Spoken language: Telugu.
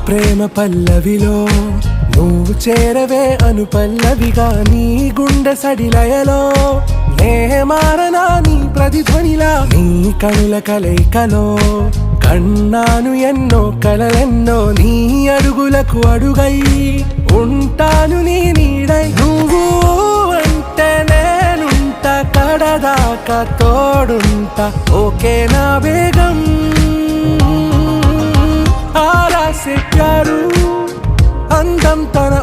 ప్రేమ పల్లవిలో నువ్వు చేరవే అను పల్లవిగా నీ గుండె సడిలయలో నే మారనా నీ ప్రతిధ్వనిలా నీ కనుల కలయికలో కన్నాను ఎన్నో కలలెన్నో నీ అడుగులకు అడుగై ఉంటాను నీ నీడై నువ్వు అంటే నేనుంట కడదాకా తోడుంటా ఓకే నా బేగం ఆరా से प्यारू అందం తన